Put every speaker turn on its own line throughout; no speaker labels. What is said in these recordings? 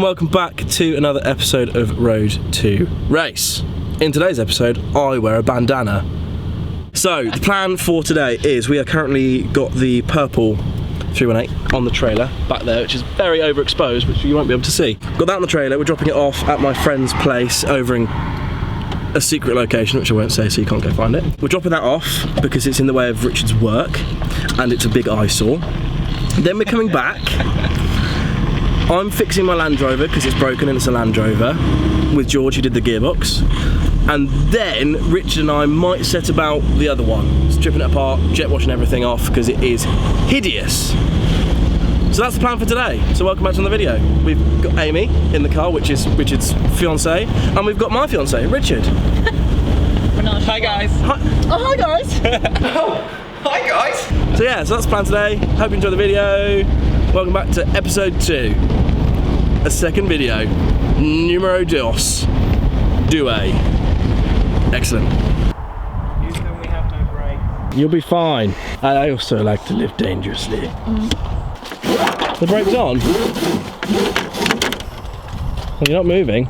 welcome back to another episode of Road to Race. In today's episode, I wear a bandana. So, the plan for today is we are currently got the purple 318 on the trailer back there, which is very overexposed, which you won't be able to see. Got that on the trailer, we're dropping it off at my friend's place over in a secret location, which I won't say so you can't go find it. We're dropping that off because it's in the way of Richard's work and it's a big eyesore. Then we're coming back. I'm fixing my Land Rover because it's broken and it's a Land Rover with George, who did the gearbox. And then Richard and I might set about the other one, stripping it apart, jet washing everything off because it is hideous. So that's the plan for today. So welcome back to the video. We've got Amy in the car, which is Richard's fiance, and we've got my fiance, Richard.
Hi guys.
Hi. Oh, hi guys.
Oh, hi guys.
So yeah, so that's the plan today. Hope you enjoy the video. Welcome back to episode 2. A second video. Numero dos. Due. Excellent.
Houston, we have no brakes.
You'll be fine. I also like to live dangerously. The brake's on. Well, you're not moving.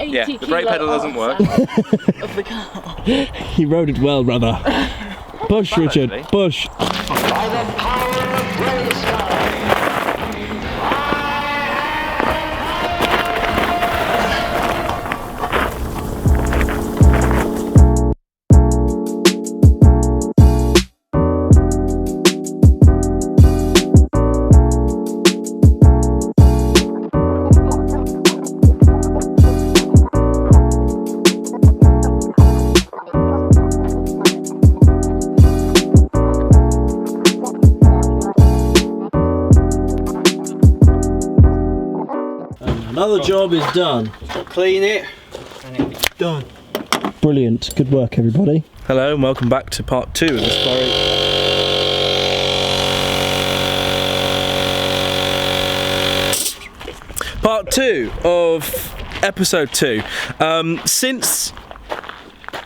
Yeah, the brake pedal doesn't work.
Of the car.
You rode it well, brother. Push, Richard, push.
By the power of race car.
Another job is done.
Clean it, and it'll be done.
Brilliant. Good work, everybody. Hello, and welcome back to part 2 of the story. Part 2 of episode 2. Since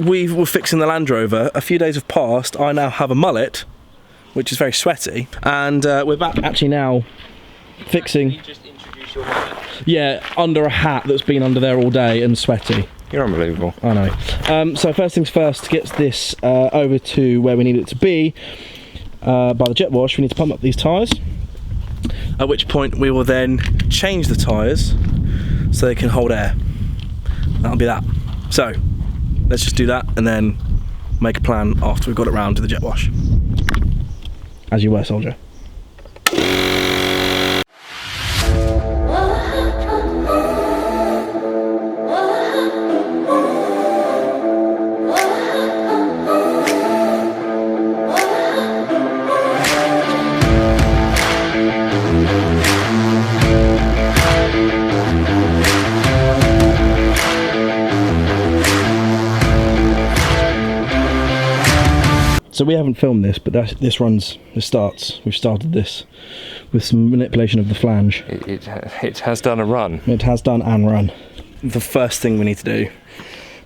we were fixing the Land Rover, a few days have passed. I now have a mullet, which is very sweaty, and we're back actually now fixing.
You just introduce your wallet.
Yeah, under a hat that's been under there all day and sweaty.
You're unbelievable.
I know. So first things first, to get this over to where we need it to be by the jet wash, we need to pump up these tyres. At which point we will then change the tyres so they can hold air. That'll be that. So let's just do that and then make a plan after we've got it round to the jet wash. As you were, soldier. So we haven't filmed this, but this starts. We've started this with some manipulation of the flange.
It has done a run.
It has done and run. The first thing we need to do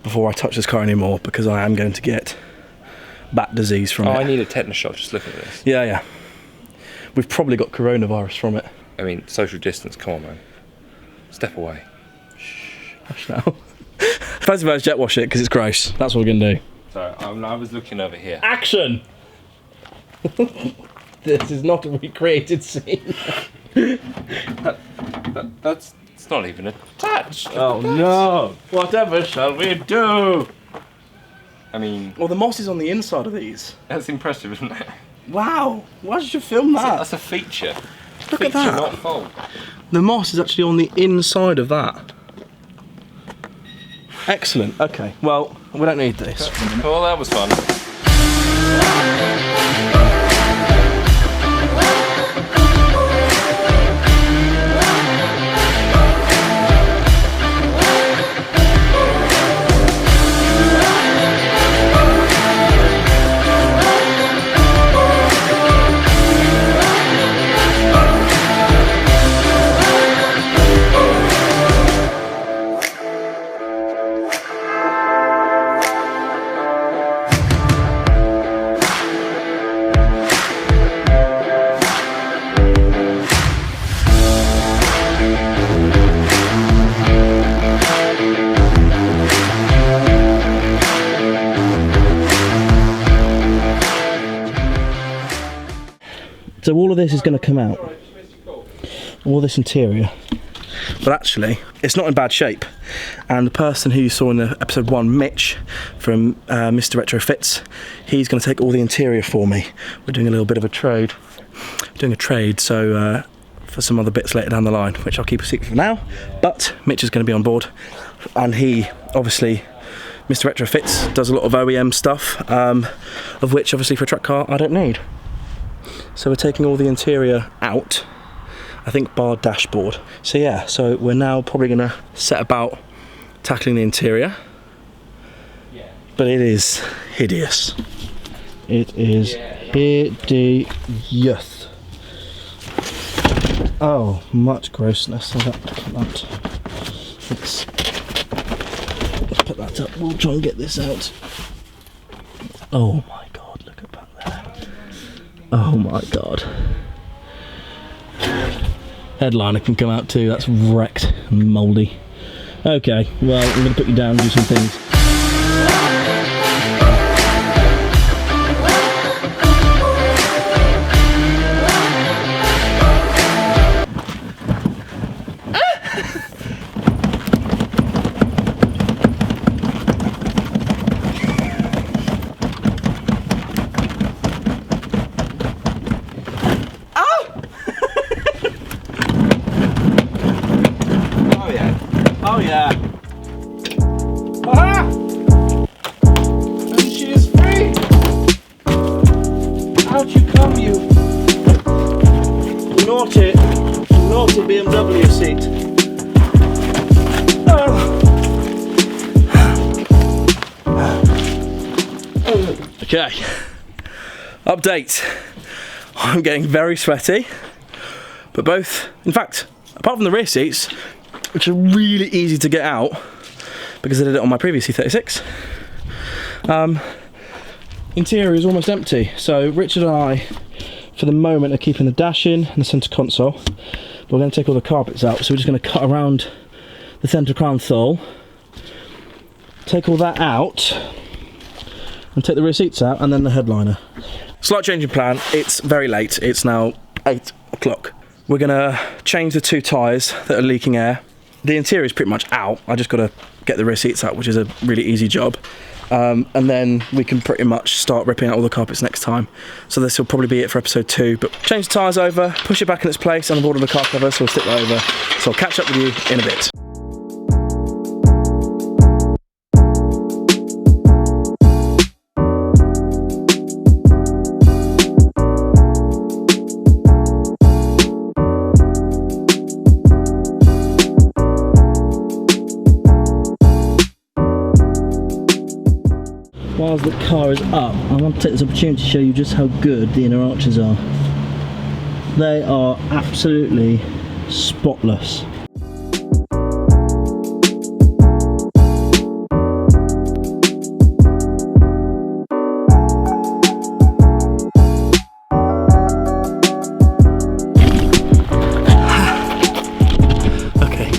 before I touch this car anymore, because I am going to get bat disease from it.
I need a tetanus shot, just look at this.
Yeah. We've probably got coronavirus from it.
I mean, social distance, come on man. Step away.
Hush now. Fancy about jet wash it, because it's gross. That's what we're going to do.
So, I was looking over here.
Action! This is not a recreated scene.
That's it's not even attached.
Oh no! Whatever shall we do?
I mean...
Well, the moss is on the inside of these.
That's impressive, isn't it?
Wow! Why did you film that?
That's a feature.
Look
feature,
at that.
not fault.
The moss is actually on the inside of that. Excellent. Okay, well, we don't need this.
Well, that was fun.
this is going to come out. All this interior. But actually, it's not in bad shape. And the person who you saw in the episode 1, Mitch, from Mr. Retrofits, he's going to take all the interior for me. We're doing a little bit of a trade. So for some other bits later down the line, which I'll keep a secret for now. But Mitch is going to be on board. And he, obviously, Mr. Retrofits, does a lot of OEM stuff, of which, obviously, for a truck car, I don't need. So we're taking all the interior out. I think bar dashboard. So yeah, so we're now probably gonna set about tackling the interior. But it is hideous. It is hideous. Oh, much grossness. Let's put that up. We'll try and get this out. Oh my god, look at back there. Oh my god. Headliner can come out too, that's wrecked and mouldy. Okay, well, I'm going to put you down and do some things. Oh yeah. Ah! And she is free! Out you come, you naughty BMW seat. Oh. Okay. Update. I'm getting very sweaty, but both, in fact, apart from the rear seats, which are really easy to get out because I did it on my previous E36. Interior is almost empty, so Richard and I, for the moment, are keeping the dash in and the centre console. But we're going to take all the carpets out, so we're just going to cut around the centre console, take all that out, and take the rear seats out, and then the headliner. Slight change in plan. It's very late. It's now 8 o'clock. We're going to change the 2 tyres that are leaking air. The interior is pretty much out. I just got to get the rear seats out, which is a really easy job. And then we can pretty much start ripping out all the carpets next time. So this will probably be it for episode 2. But change the tyres over, push it back in its place, and I've ordered the car cover, so we'll stick that over. So I'll catch up with you in a bit. Whilst the car is up, I want to take this opportunity to show you just how good the inner arches are. They are absolutely spotless. Okay,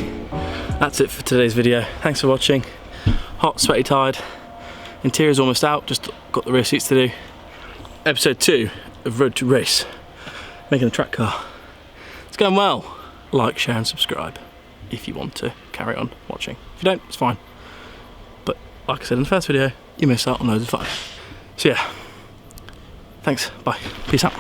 that's it for today's video. Thanks for watching. Hot, sweaty, tired. Interior's almost out, just got the rear seats to do. Episode 2 of Road to Race, making a track car. It's going well. Like, share and subscribe if you want to carry on watching. If you don't, it's fine. But like I said in the first video, you miss out on loads of fun. So yeah, thanks, bye, peace out.